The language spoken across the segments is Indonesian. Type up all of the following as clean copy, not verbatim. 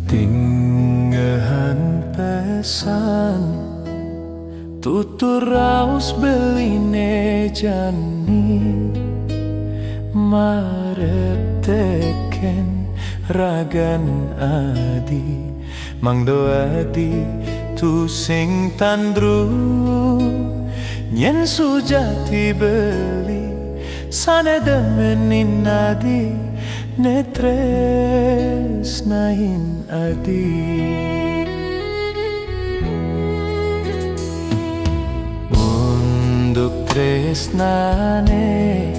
Tinggahan pesan tutur raus beline jani marep teken ragan adi mangdo adi tu sing tandru nyen sujati beli sane demenin adi netres nain adi untuk tresnane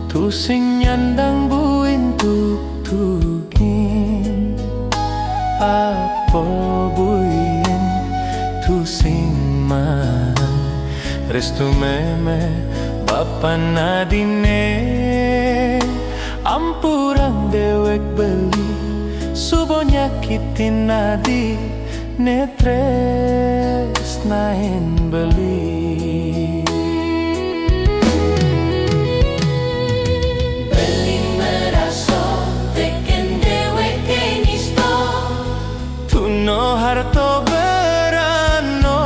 tu sing nyandang buin tugin apa buin tu sing man restu meme papan adine ampurang dewek beli subo nyakitin nadi netres nain beli beli meraso teken dewek kenisto tuno harto berano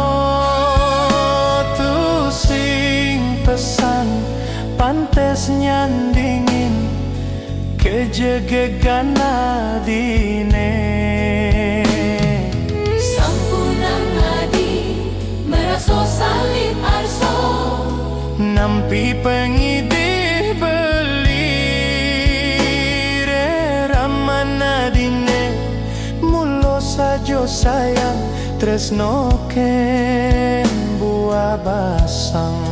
tu sing pesan pantes nyandingin kejegegan adine sampunang adi meraso salit arso nampi pengidih beli raman adine mulo sajo sayang tresno ken buah basang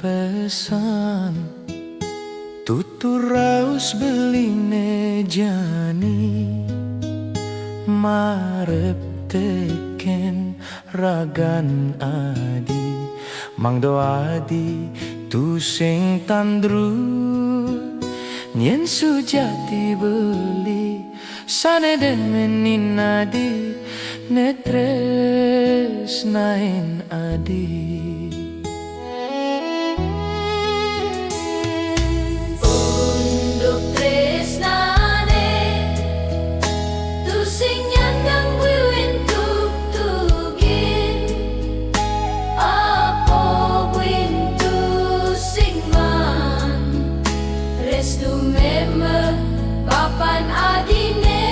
pesan tutur raus beline jani marep teken ragan adi mangdo adi tu sing tandru nyen sujati beli sane demenin adi netres nain adi papan adine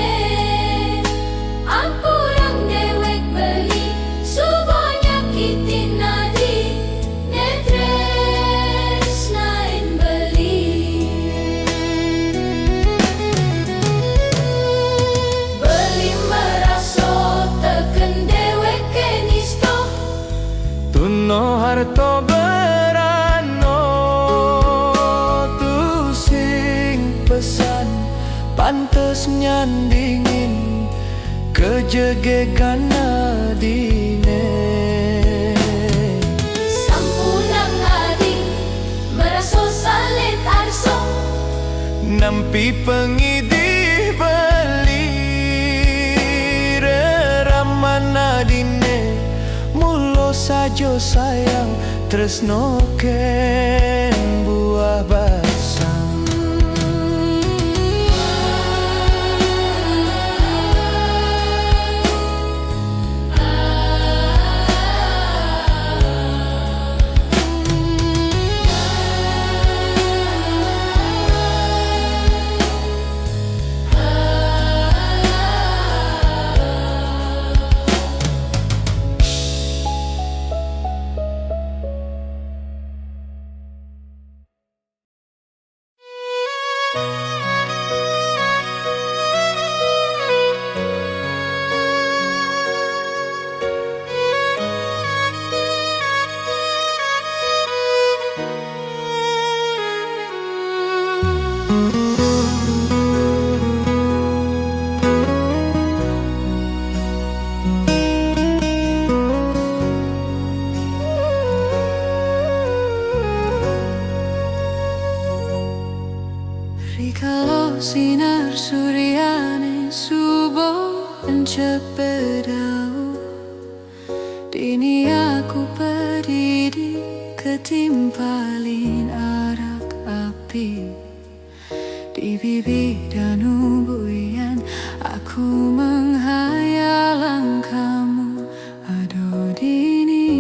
ampurang dewek beli subo nyakitin adi netres nain beli beli meraso teken dewek kenisto tuno harto berano tu sing pesan pantes nyandingin kejegegan adine sampunang adi meraso salit arso nampi pengidih beli raman adine mulo sajo sayang tresno ken buah basang Rikalo sinar suryane subuh cepedau, dini aku berdiri ketimpalin arak api. Di bibir danau buian aku menghayalang kamu, aduh dini.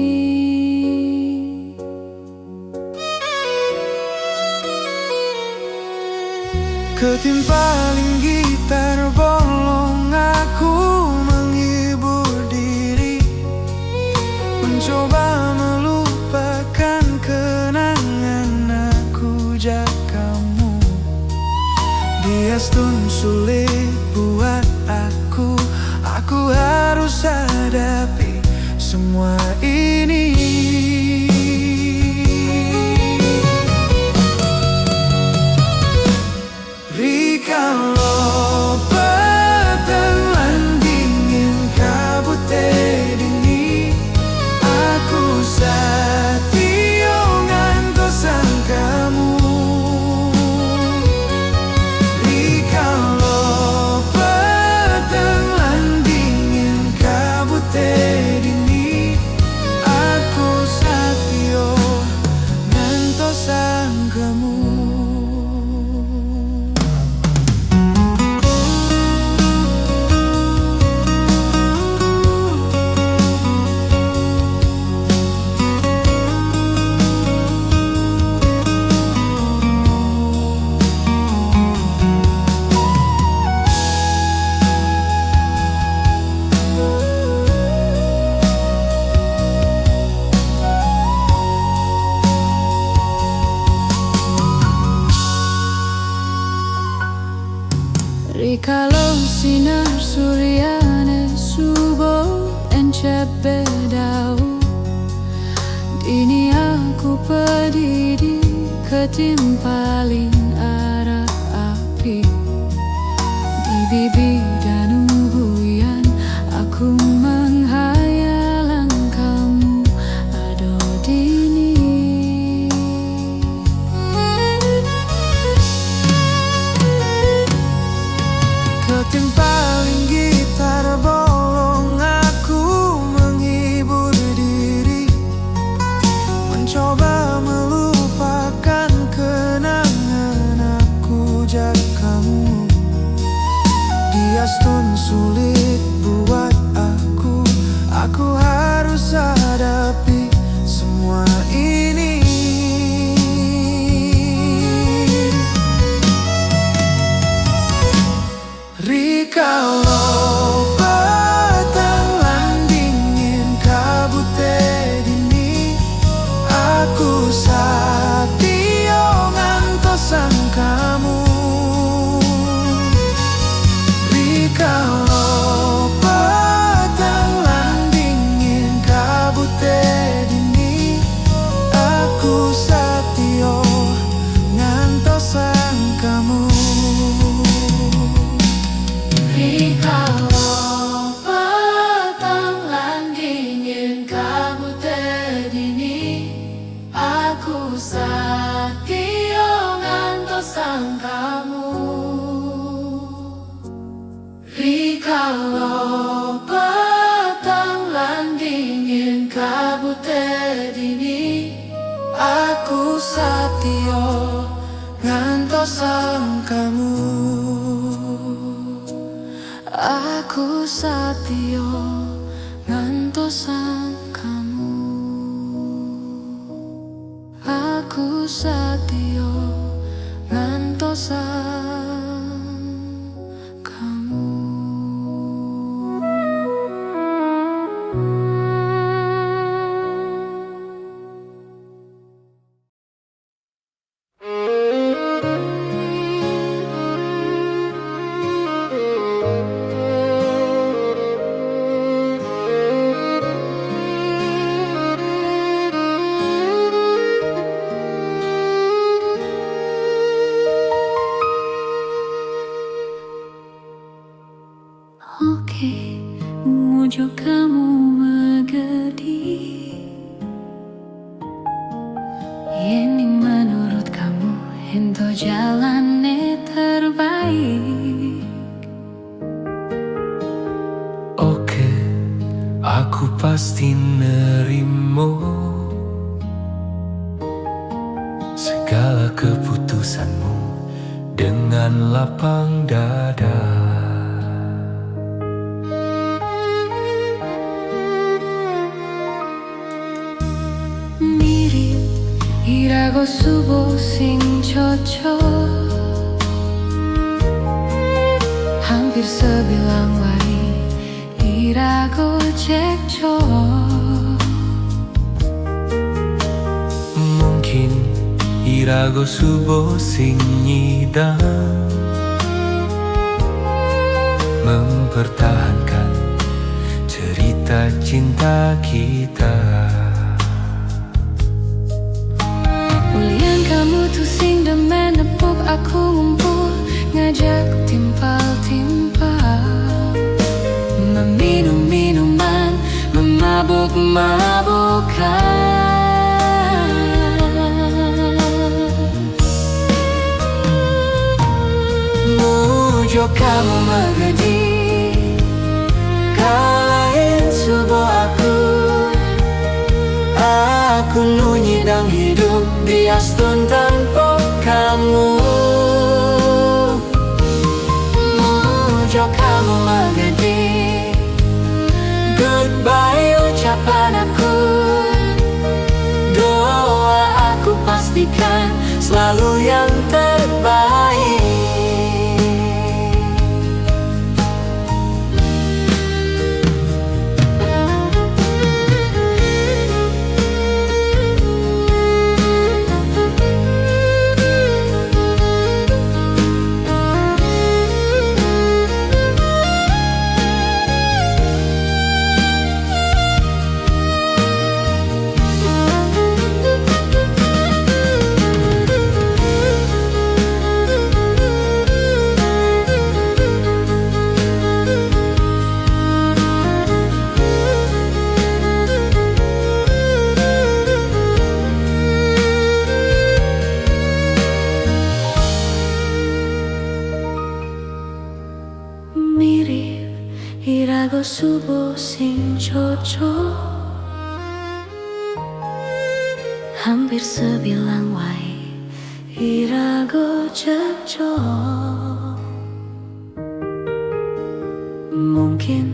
Ketimpaling gitar bolong aku menghibur diri, mencoba melupakan kenangan aku jagamu. Biastun sulit buat aku harus hadapi semua ini. Kalau petang dingin kabut dini, aku satio ngantosan kamu. Kalau petang dingin kabut dini, aku satio ngantosan kamu. Rikalo sinar suryane subuh cepedau, dini aku berdiri ketimpalin arak api. Di bibir danau buian aku menghayalang kamu, aduh dini. Ketimpaling gitar bolong aku menghibur diri, mencoba melupakan kenangan aku jagamu. Biastun sulit buat aku harus hadapi semua ini. Kalau petang dingin kabut dini, aku satio ngantosan kamu. Kalau petang dingin kabut dini, aku satio ngantosan kamu. Kalau petang dingin kabut dini, aku satio ngantosan kamu. Kalau petang dingin kabut dini, aku satio ngantosan kamu. Aku satio ngantosan kamu. Aku satio ngantosan kamu. Oke, mujo kamu mengerti. Ini menurut kamu ento jalannya terbaik. Oke, aku pasti nerimo segala keputusanmu dengan lapang dada. Mirip irago subo sing cocok, hampir sebilang wae irago cekcok. Mungkin irago subo sing nyidang mempertahankan cerita cinta kita. Ulian kamu tuh sing demen nepuk aku ngumpul, ngajak timpal-timpal, meminum minuman, memabuk-mabukkan. Mujo kamu mengerti, kalahin subuh aku nunyi dan hidup di astun tanpa kamu. Mujo kamu mengerti, goodbye ucapan aku. Doa aku pastikan selalu yang terbaik. Mirip irago subo sing cocok, hampir sebilang wae irago cekcok. Mungkin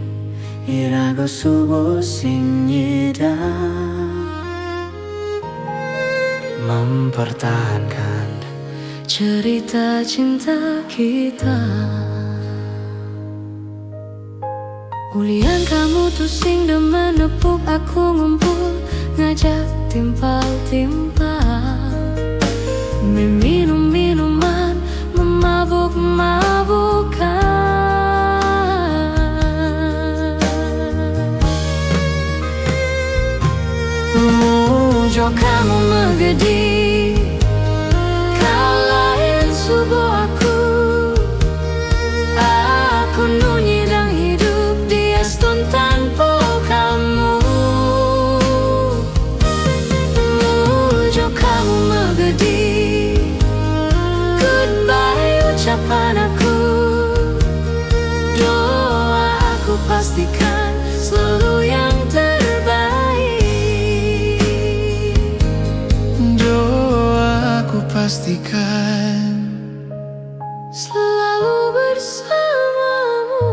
irago subuh sing nyidang mempertahankan cerita cinta kita. Ulian kamu tuh sing demen nepuk aku ngumpul, ngajak timpal-timpal, meminum minuman, memabuk-mabukkan. mujo Kamu menggedi, kalahin subuh aku nunyi dan hidup di astun tanpa kamu. Mujo kamu menggedi, goodbye ucapan aku. Doa aku pastikan selalu yang terbaik. doa aku pastikan Selalu bersamamu.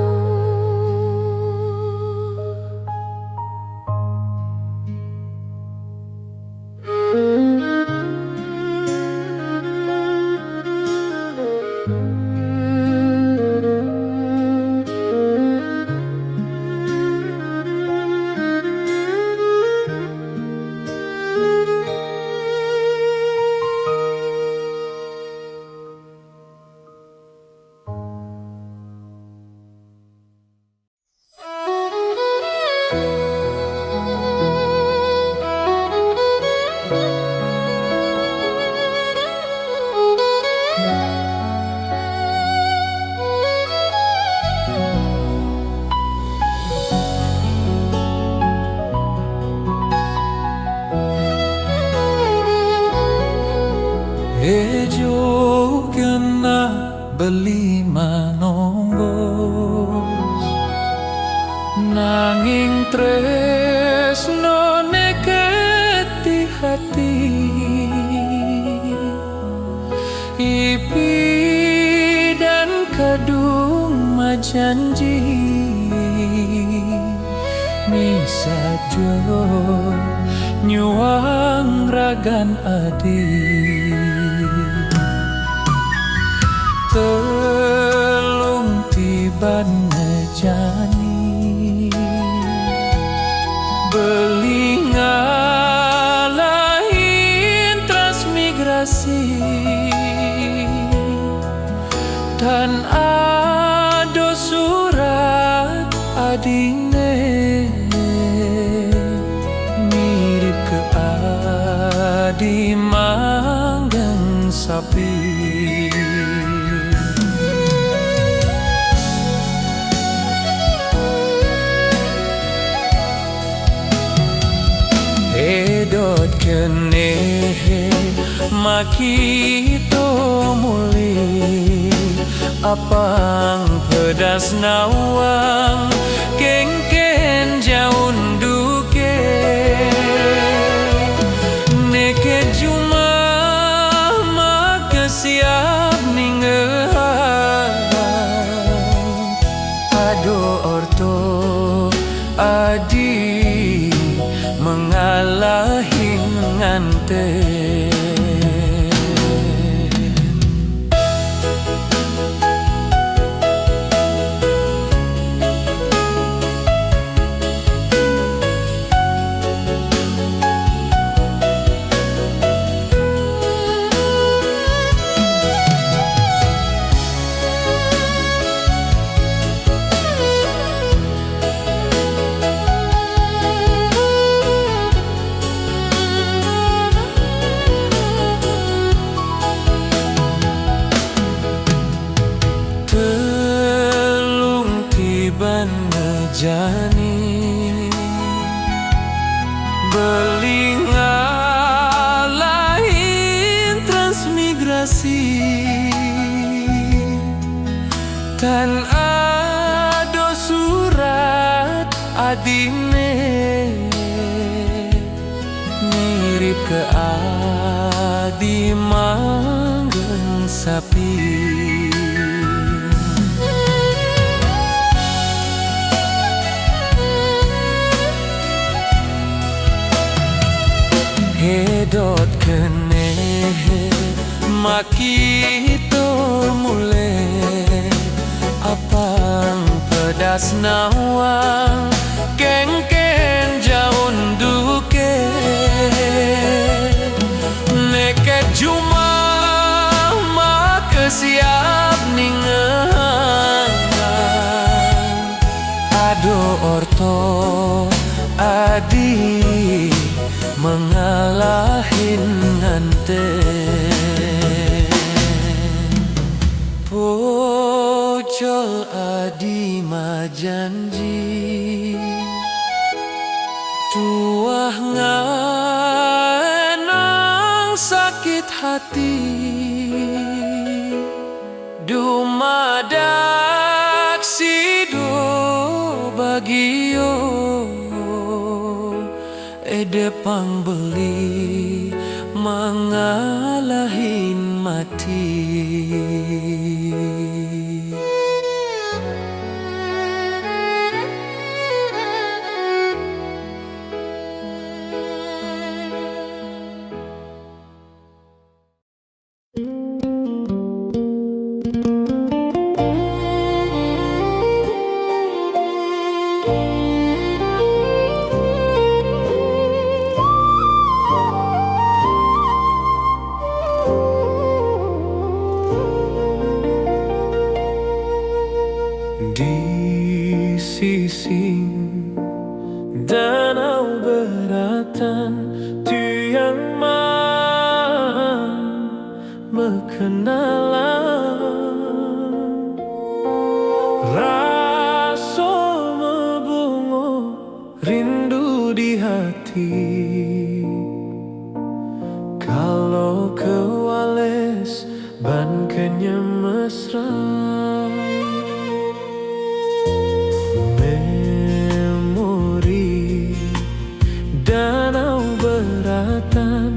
beli manonggos, nanging tresno neketi hati. Ipi dan kadung majanji Nisa jo nyuang ragan adi. Telung tiban ngejani beli ngalahin transmigrasi. Dan ado surat adine mirip ke adi manggang sapi. Edot kene makito muli apang pedas nawang kengken jaun duke neke cuma maka siap ningehan ado orto adi mengalahin ngante. Ngejani beli ngalahin transmigrasi. Dan ado surat adine mirip ke adi manggang sapi. Hedot kene makito mule apang pedas nawang kengken jaun duke neket juma maka siap ningehan ado orto adi mengalahin ngante. Pocol adi majanji tuah nganang sakit hati dumadak sido bagio edepang beli mengalahin mati. Di sising danau beratan tuyang mengenalan rasa mebungo rindu di hati. Kalau kewales ban kenyam mesra mesra. Memori danau beratan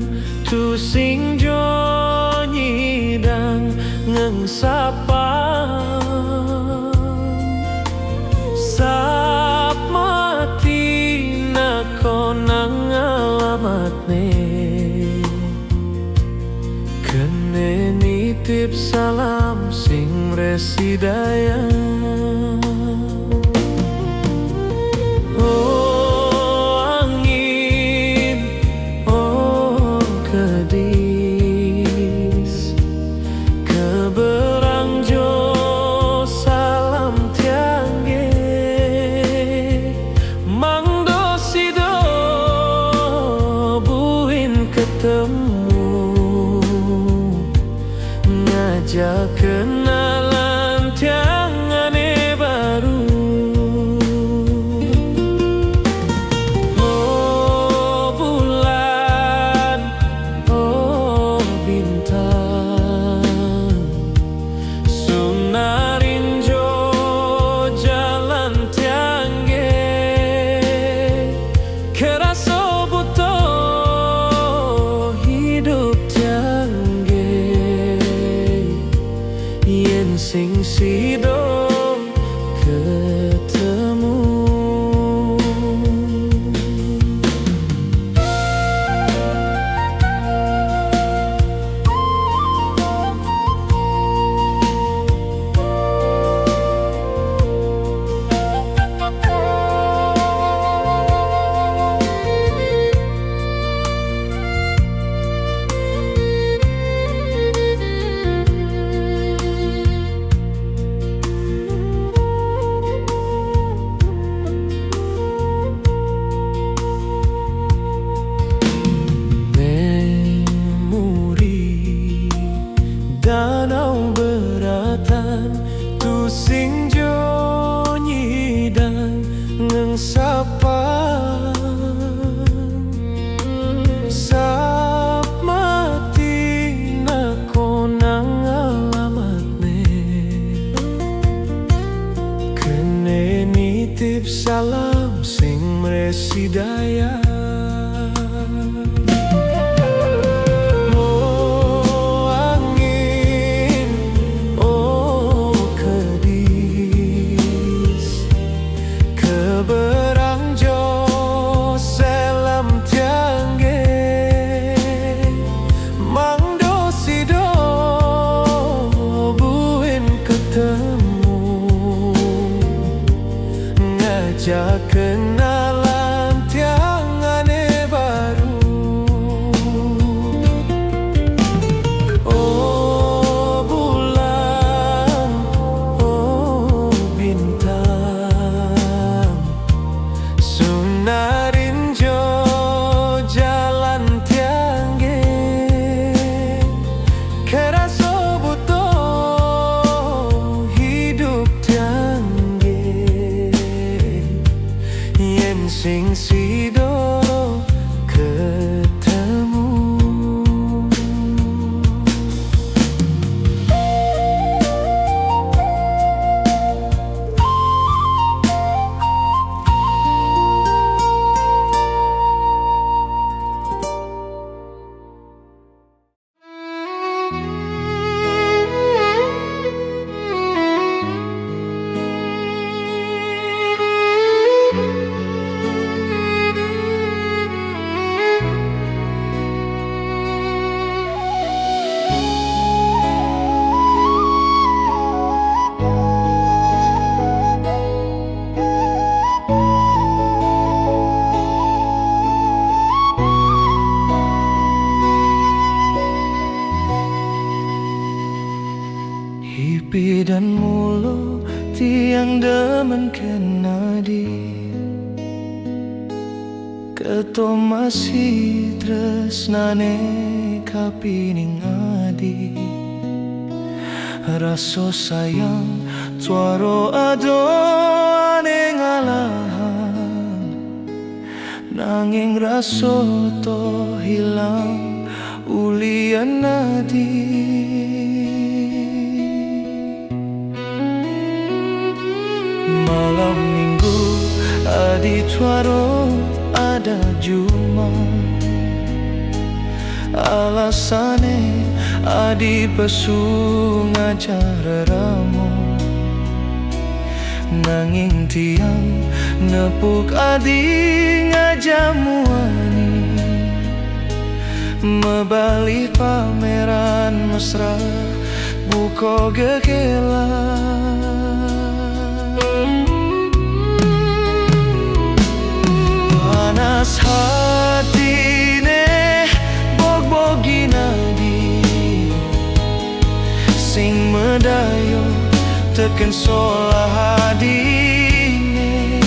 tu sing jonyi dan ngengsapang sap mati na konang alamat ne kene nitip salam sing residaya. Oh angin, oh kedis, keberang jo salam tiangge, mangdo sido buin ketemu, ngajak kenalan tiangane baru. Oh bulan, oh bintang, sunarin jo jalan tiangge, kerasa butuh hidup tiangge, yen sing sido ketemu. Memori danau beratan tu sing jonyi dan ngengsapang sap mati na konang alamat ne kene nitip salam sing residaya. Oh angin, oh kedis, keberang jo selam tiangge, mangdo sido buin ketemu, ngajak kenalan tiangane baru. Oh bulan, oh bintang, sunarin jo jalan tiangge, kerasa butuh hidup tiangge, yen sing sido ketemu. Pipi dan mulu tiang demen kenadi, keto masih tresnane kapining adi, rasa sayang suara ado ane ngalahan, nanging rasa to hilang ulian nadi. Malam minggu adi tuaro ada juma, alasane adi pesu ngajar ramu. Nanging tiang nepuk adi ngajamuani, mebali pameran mesra buko gegelan. Panas hatine bog-bogi nadi, sing medayo teken solah hadine.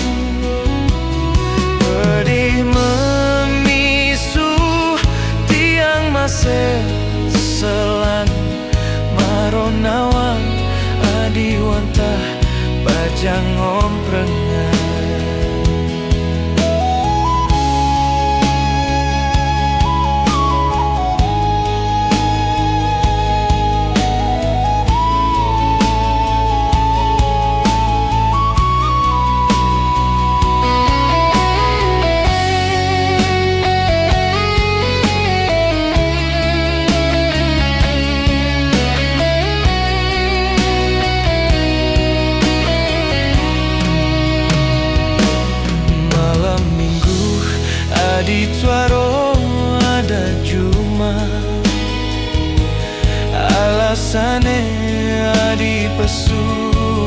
Pedih memisu tiang masih selan, maronawang adi wantah bajang omprengan. Di tuaro ada juma, alasane adi pesu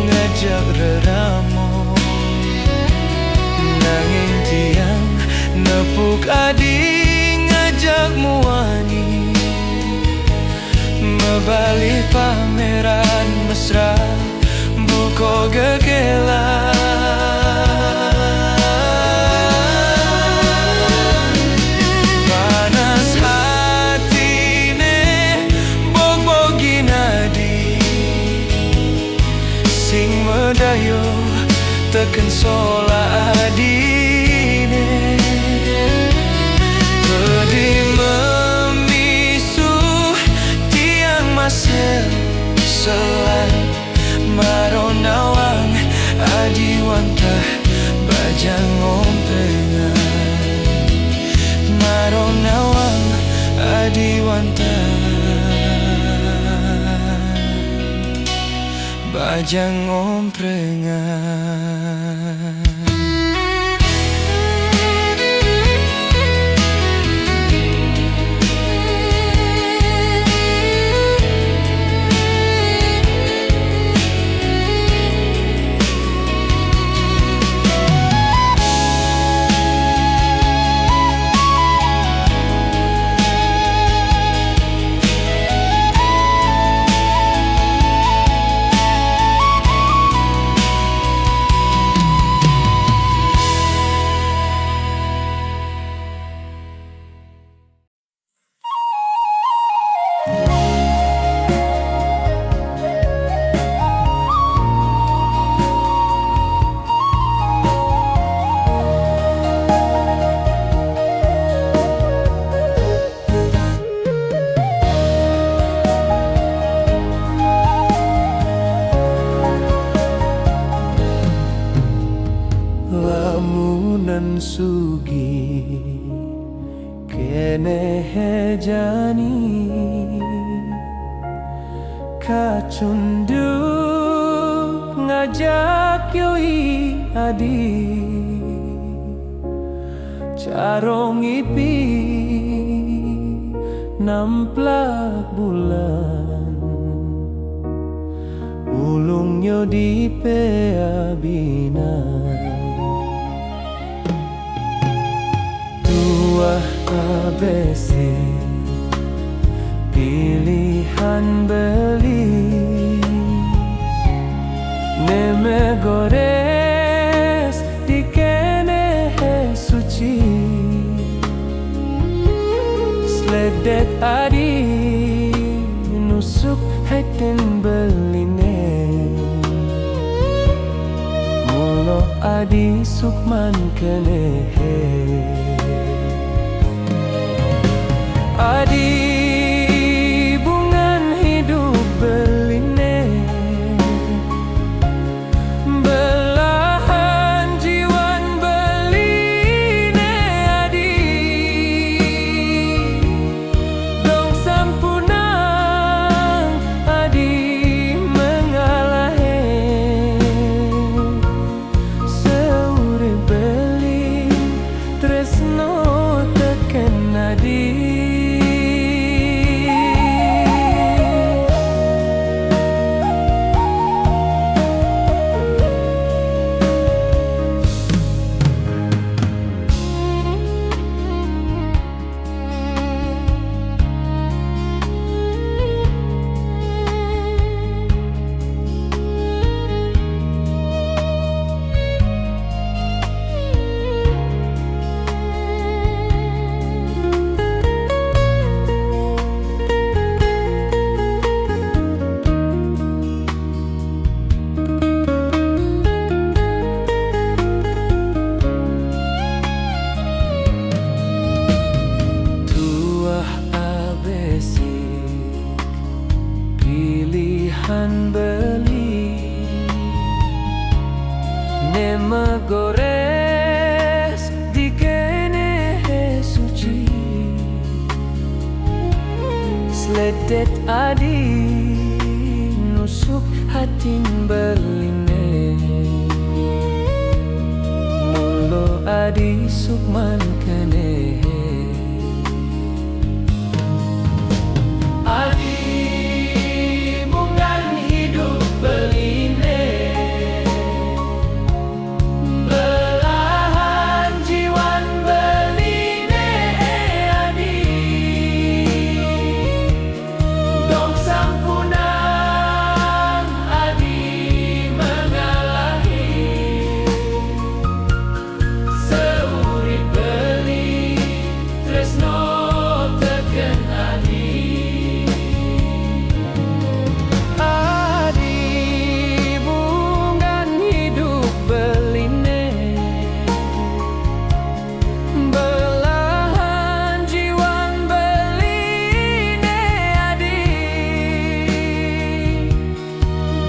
ngajak reramu. Nanging tiang nepuk adi ngajak muani, mebali pameran mesra buko gegelan. Medayo teken sola adine, pedih memisu tiang masih selan, maronawang adi wantah bajang omprengan. Maronawang adi wantah bajang omprengan. Lamunan sugi kene hejani, kacunduk ngajak yoi adi, carong ipi namplak bulan, ulungnya di peabinan. ABC pilihan beli, neme gores di kene suci, sledet adi nusuk heten beline, mulo adi sukman kene adi bungan hidup beline, belah megores di kene suci sledet adi nusuk hatin beline mulo adi sukman kene adi munggan hidup beline belahan jiwan beline adi dong sampunang adi mengalahi seurip beli tresno teken adi adi munggan hidup beline belahan jiwan beline adi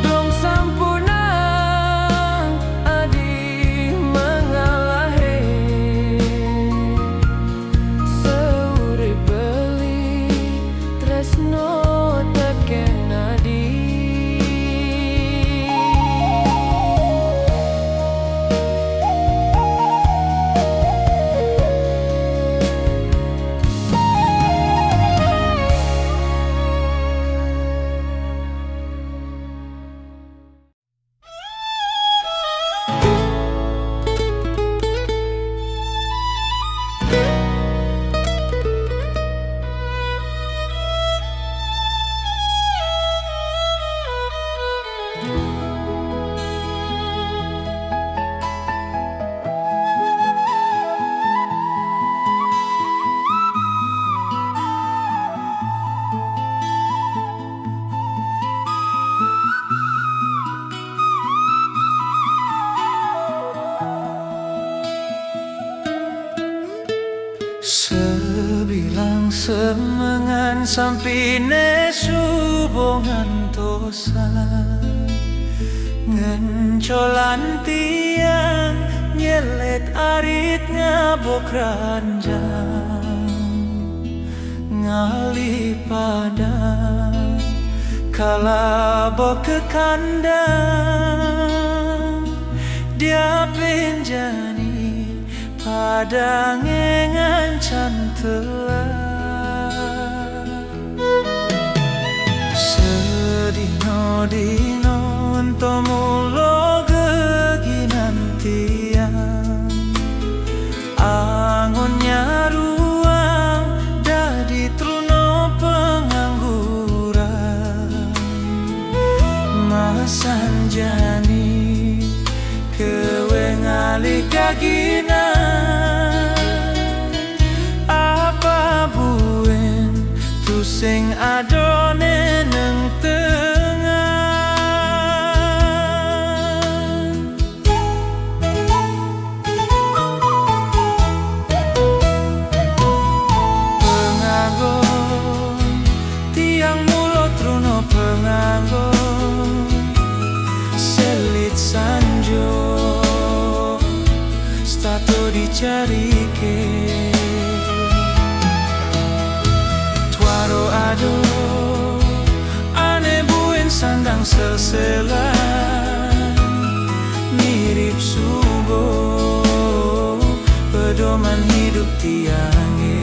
dong sampunang adi mengalahi seurip beli tresno teken adi sebilang semengan sampine subongan dosa ngencolan tiang nyelet arit ngabok ranjang ngali padang kalabok ke kandang dia penjani padang ngancan telah sedino-dino ento mulo geginan tiang angonnya ruang dadi truno pengangguran masan jani kewe ngali kaginan apa buen tu sing adone neng tengah penganggon tiang mulo truno penganggon selit sanjo stato dicari ke tuaro ado ane buen sandang selselan mirip sugo pedoman hidup tiange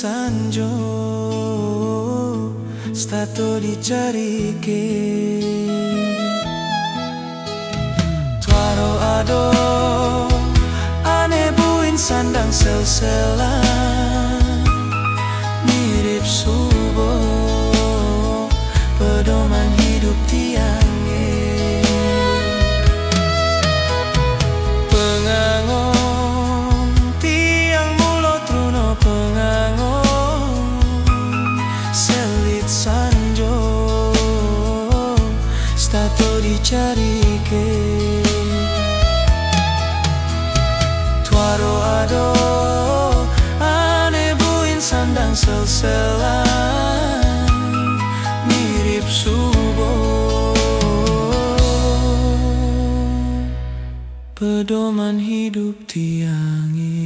sanjo stato di jarike tuaro ado ane buin sandang sel-selan mirip subuh pedoman hidup tiangnya pengangon tiang mulo truno pengangon selit sanjo stato dicarike tuaro ado ane buin sandang sel-selan mirip subuh pedoman hidup tiangi.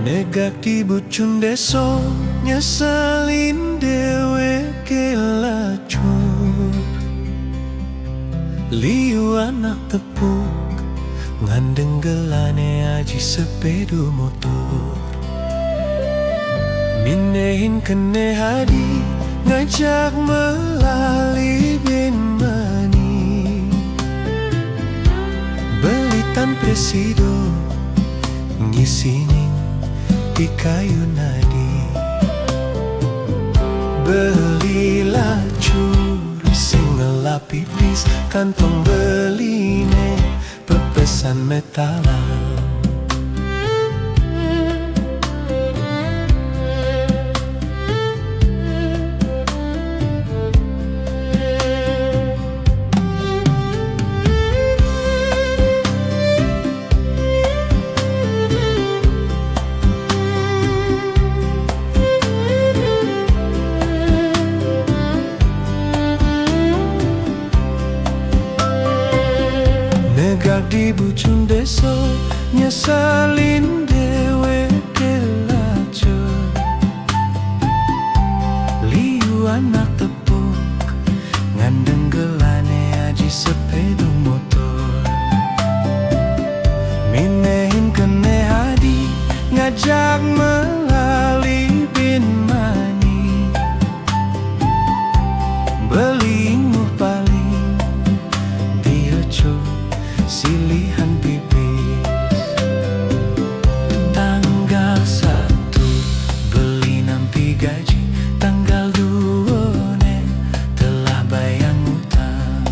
Negak di bucun deso nyeselin dewe kelacut liu anak tepuk ngandeng gelane aji sepedo motor minehin kene hadi ngajak melali bin mani belitan presido ngisini di kayu nadi belilah curi sing ngelap pipis kantong beline pepesan metalan negak di bucun deso nyeselin dewe kelacur liu anak tepuk ngandeng gelane aji sepeda motor minehin kene hadi ngajak melali bin mani belinguh paling dioco silihan pipis tanggal 1 beli nampi gaji tanggal 2 ne telah bayang utang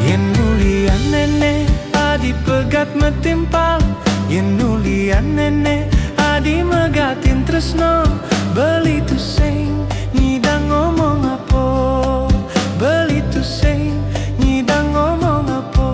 yen nulian nene adi pegat metimpal yen nulian nene adi megatin tresno beli tusing nyidang ngomong apa beli tusing nyidang ngomong apa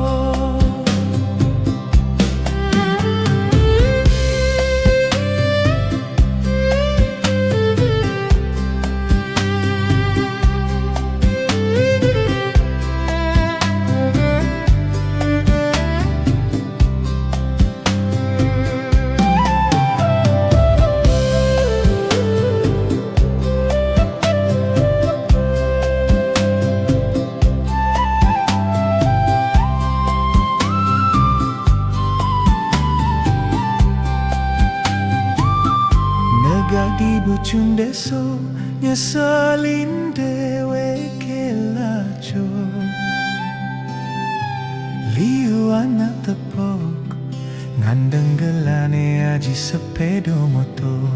di bucun deso nyeselin dewe kelacur liu anak tepuk ngandeng gelane aji sepedo motor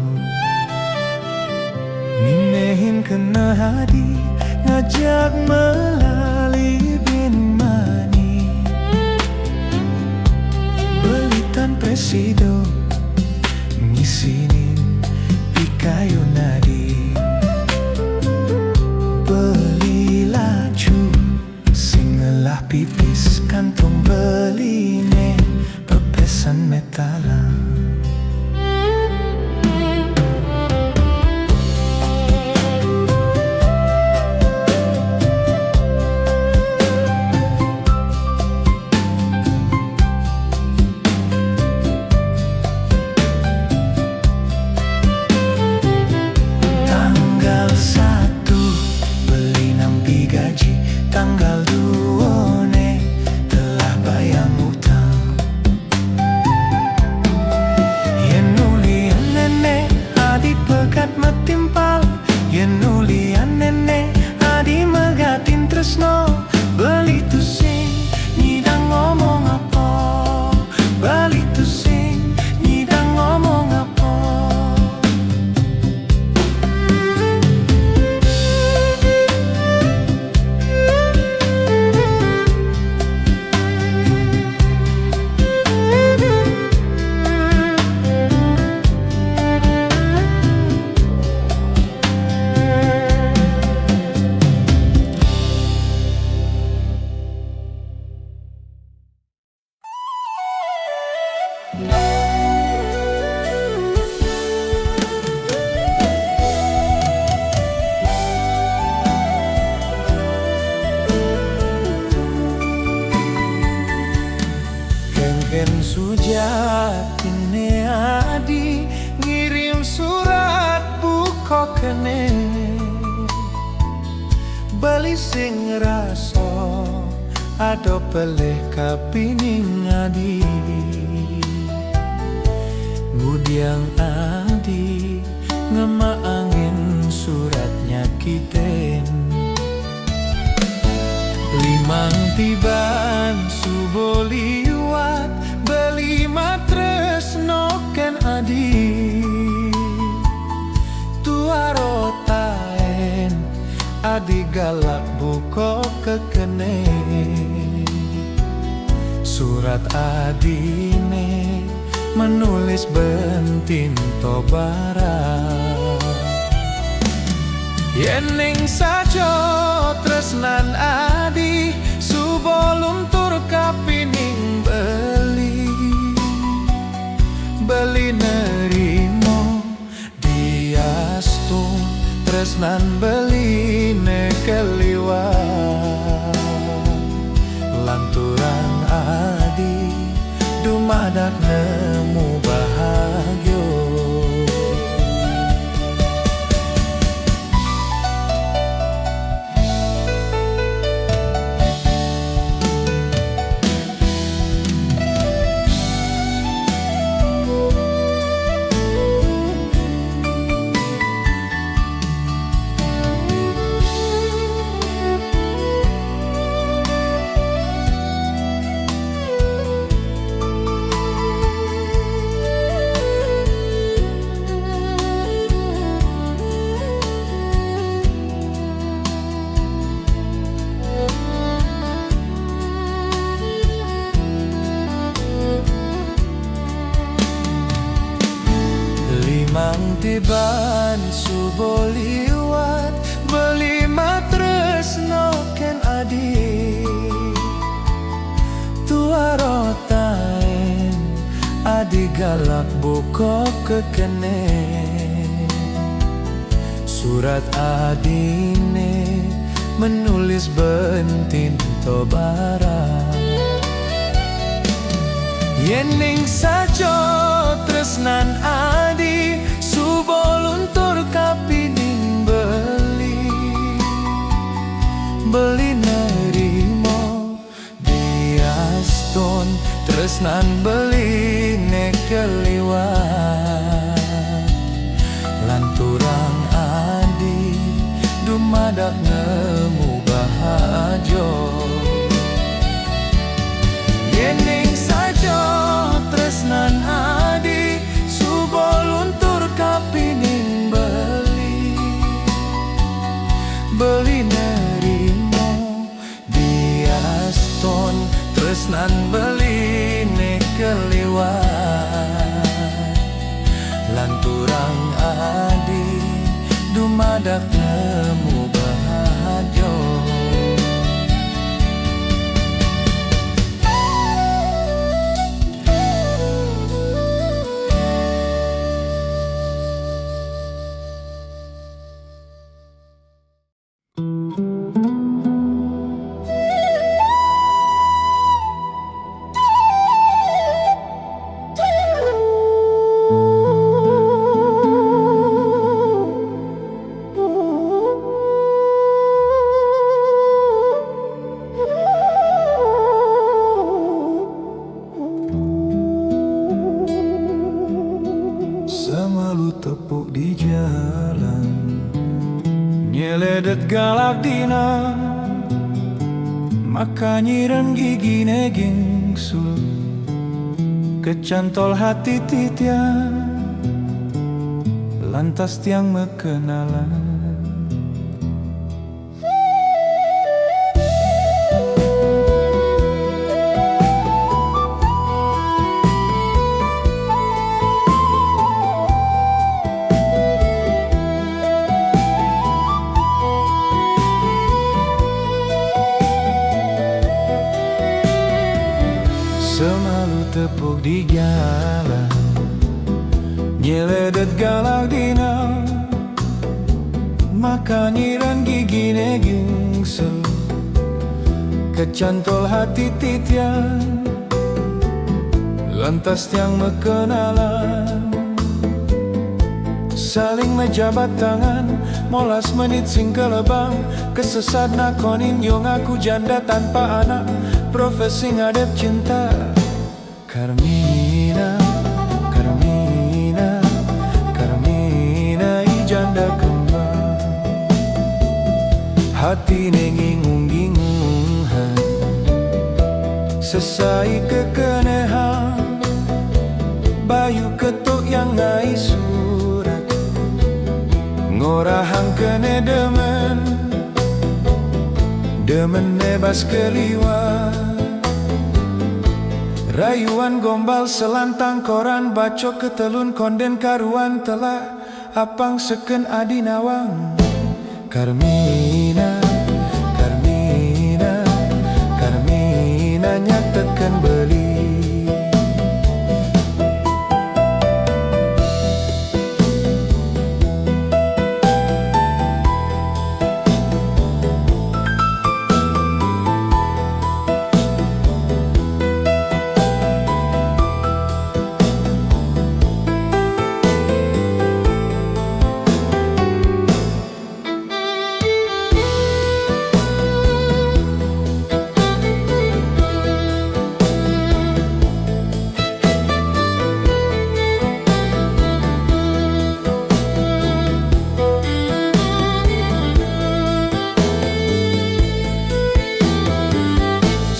minehin kena hadi ngajak melali bin mani belitan presido ngisinin di kayu nadi adine adi megatin tresno beli tu sing nyidang ngomong apa beli tu sing nyidang ngomong apa. Ken sujatine adi ngirim surat buka kene bali sing raso ado peleh kapining adi ngudiang adi ngema angin suratnya kiten limang tiban subuh liwat beli matres noken adi tuaro taen adi galak buko kekene surat adine menulis bentin tobaran yening sajo tresnan adi suboluntur kapining beli nerimo diastun tresnan beli nekeliwat lanturan adi dumadak nemu bahagyo. Mang tiban subuh liwat beli matres noken adi tuaro taen adi galak buko kekene surat adine menulis bentin tobaran yening sajo tresnan adi suboluntur kapining beli nerimo diaston tresnan beli nekeliwat lanturang adi dumadak nemu bahajo yening sajo tresnan adi suboluntur kapining beli nerimo diaston tresnan beli nekeliwat lanturang adi dumadak nemu bahajo. nyeledet galak dina makanyiran gigi neging sul kecantol hati titian lantas tiang mekenalan. Semalu tepuk di jalan nyeledet galak dina makanyiran gigi neging sel kecantol hati titian lantas tiang mekenalan. Saling mejabat tangan molas menit sing kelebang kesesat nakonin yo ngaku janda tanpa anak profesi ngadep cinta. Carmina, Carmina, Carmina janda kembang hati nengingung-gingungan sesai kekenehan bayu ketuk yang ngai surat ngorahang kene demen nebas keliwat rayuan gombal selantang koran bacok ketelun konden karuan telah apang seken adi nawang. Carmina, Carmina, Carmina nyateken beli.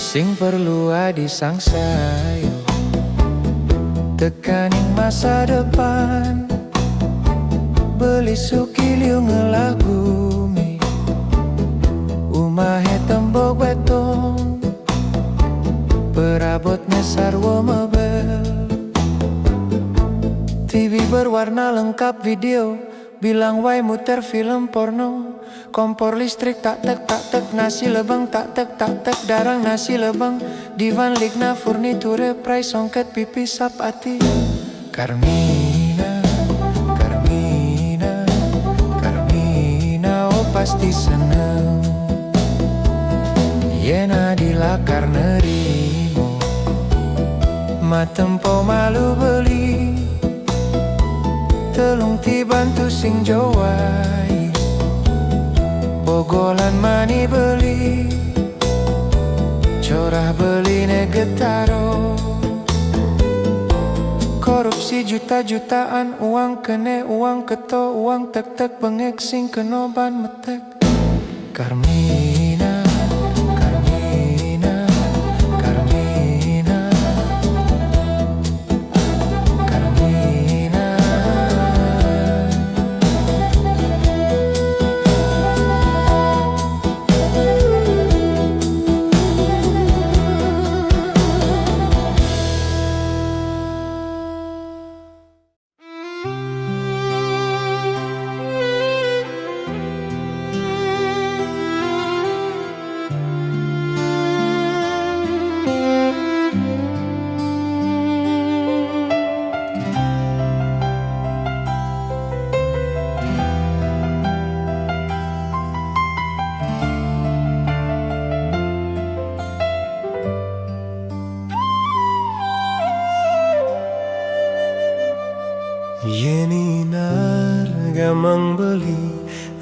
Sing perlu adi sangsayo tekaning masa depan beli sukiliu ngelagumi umahe tembok beton perabotnya sarwa mebel TV berwarna lengkap video bilang wai muter film porno kompor listrik tak tek nasi lebang tak tek darang nasi lebang divan ligna furniture prai songket pipi sapati. Carmina, Carmina, Carmina oh pasti seneng yena dilakar nerimo matempo malu beli telung tibantu sing jawai bogolan mani beli corah beli ne getaro korupsi juta-jutaan uang kene uang keto uang tek bengek sing kenoban metek. Carmina, Carmina, Carmina, Carmina. Yeninar gamang beli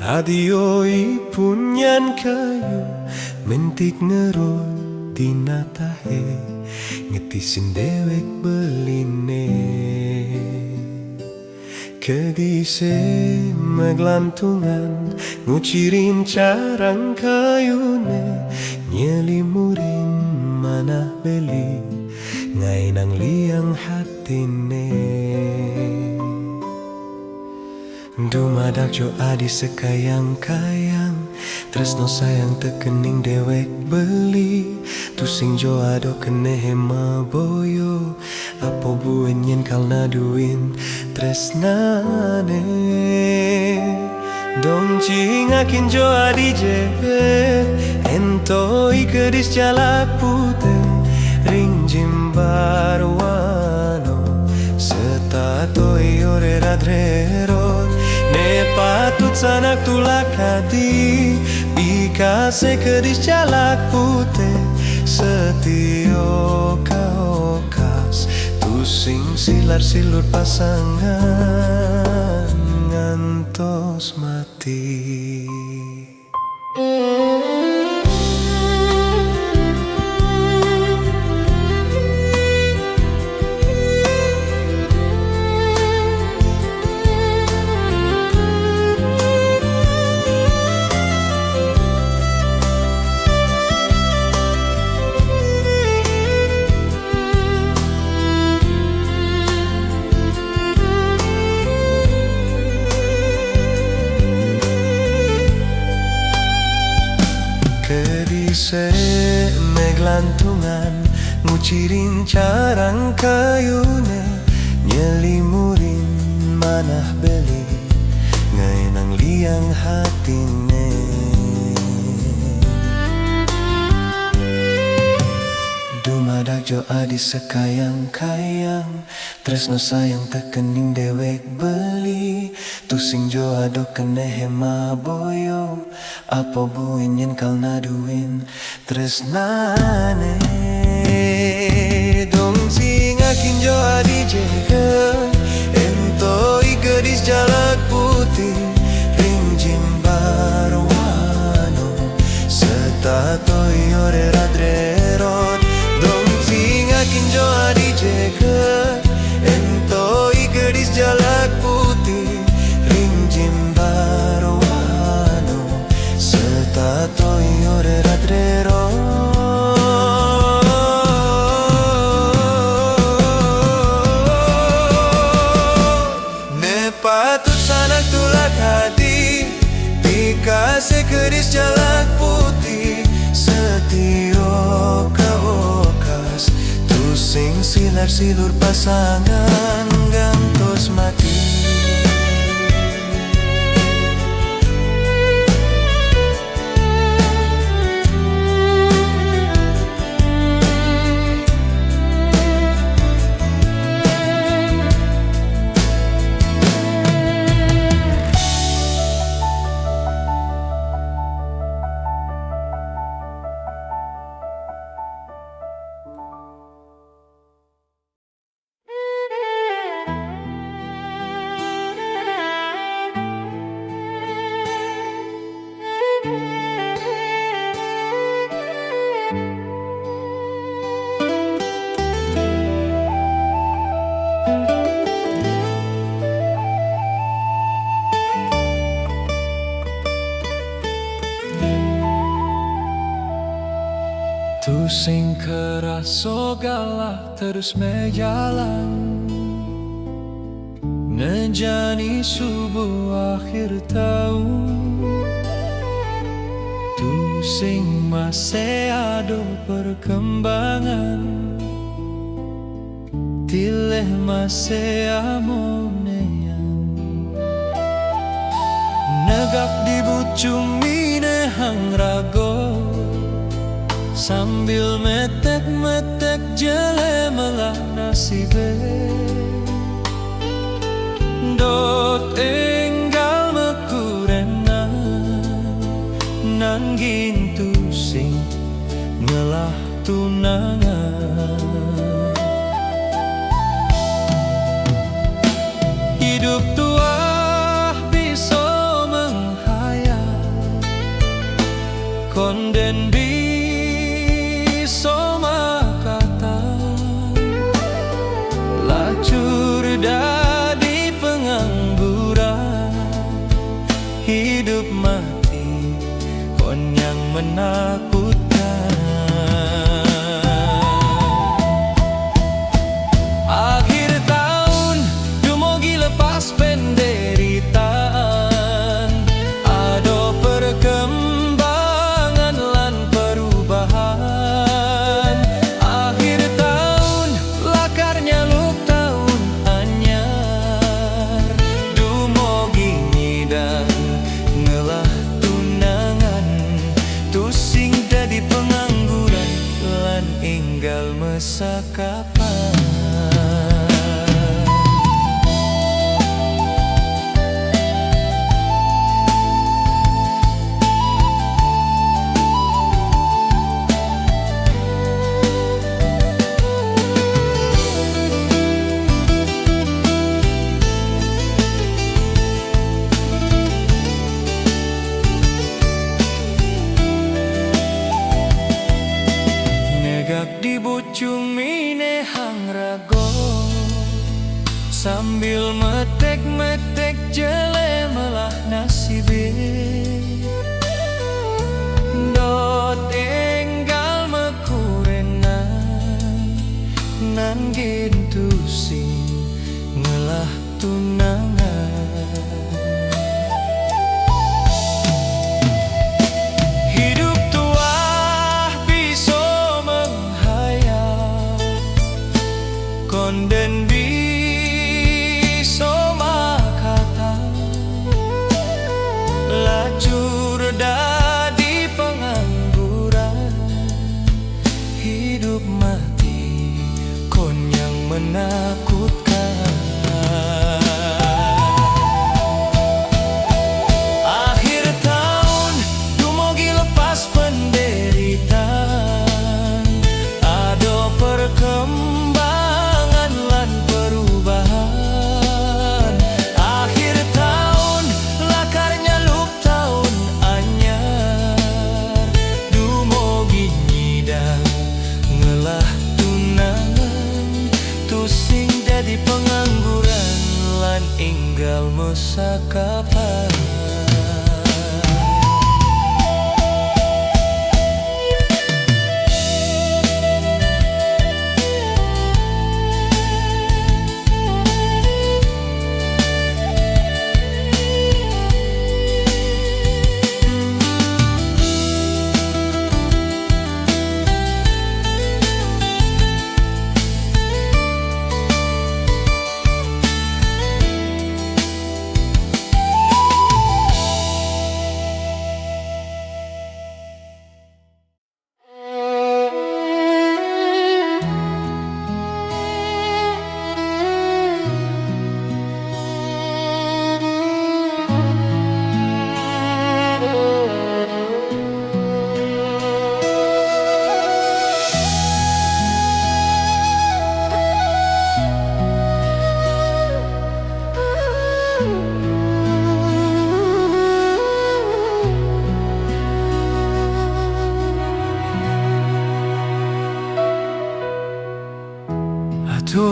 adioi punyan kayu mentik ngerol tina tahe ngetisin dewek beline Kedise meglantungan ngucirin carang kayune nyelimurin manah beli ngai nang liang hatine dumadak jo adi sekayang-kayang tresno sayang tekening dewek beli tusing jo ado kene hema boyo apo buen yen kalna duin tresnane dong cingakin jo adi jebet entoi kedis jalak putih ring jimbar wano setatoi ore radrerot ne patut sanak tulak hati bikase kedis jalak putih setio kaokas tusing silar silur pasangan ngantos mati. Kedise meglantungan ngucirin carang kayune nyelimurin manah beli ngai nang liang hatine dumadak jo adi sekayang-kayang tresno sayang tekening dewek beli tusing jo ado kene hema boyo apo buin yen kalna duin tresnane dong singakin jo adi jega entoi gedis jalak putih ring jimbar wano setatoi ore radrerot dong singakin jo adi jega entoi gedis jalak putih ring jimbar wano setatoi ore radrerot ne patut sanak tulak hati dikasih kedis jalak putih setio kaokas tusing silar silur pasangan gantos mati. Tusing keras galah terus mejalan ngejani subuh akhir tahun tusing masih ada perkembangan tileh masih amonean negak di bucung mine hang rago sambil metek-metek jele melah nasibe dot enggal mekurena nanggin tusing ngelah tunangan hidup tua bisa menghayal konden lacur dadi penganggur menakutkan. Akhir tahun dumogi lepas penderitaan, ado perkembangan lan perubahan. Akhir tahun lakarnya luk tahun anyar, dumogi nyidang ngelah tunangan, tusing dadi pengangguran lan enggal masa kapan. Di bucung mine hang rago, sambil metek-metek jele melah nasibe. Dot enggal mekurenan, nan gintu sing ngelah tunangan. Dan biso makata lacur dadi pengangguran, hidup mati kon yang menakutkan. Akhir tahun dumogi lepas penderitaan, ado perkembangan di pengangguran lan enggal masa kapan.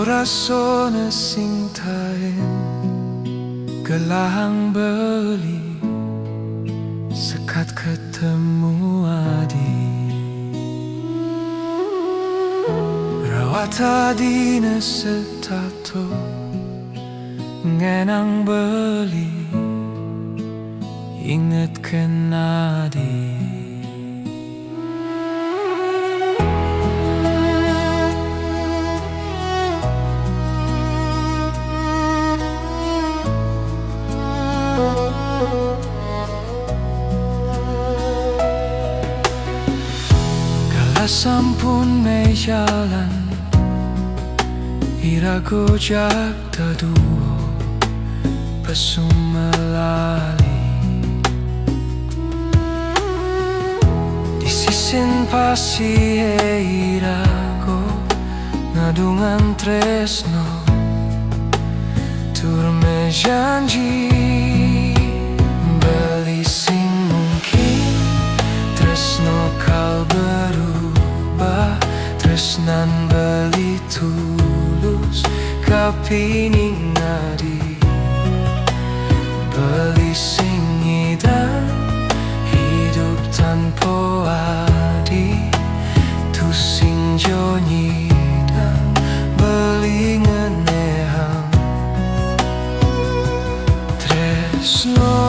Rasona sing taen gelahang beli sekat ketemu adi rawat adina setato ngenang beli inget kenadi. Sampun me jalan irago jak teduo pesum melali di sisin pasi irago ngadungan tresno tur me janji beli sing mungkin tresno kal berubah tresnan beli tulus kapining ngadi beli sing hidup tanpa adi tu sing jo nyidang beli ngenehang tresno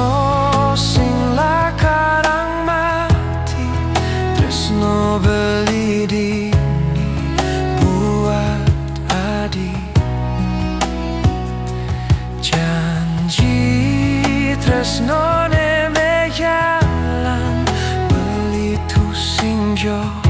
sing lakarang mati tresno beli dini buat adi janji tresno ne me jalan beli tu sing jo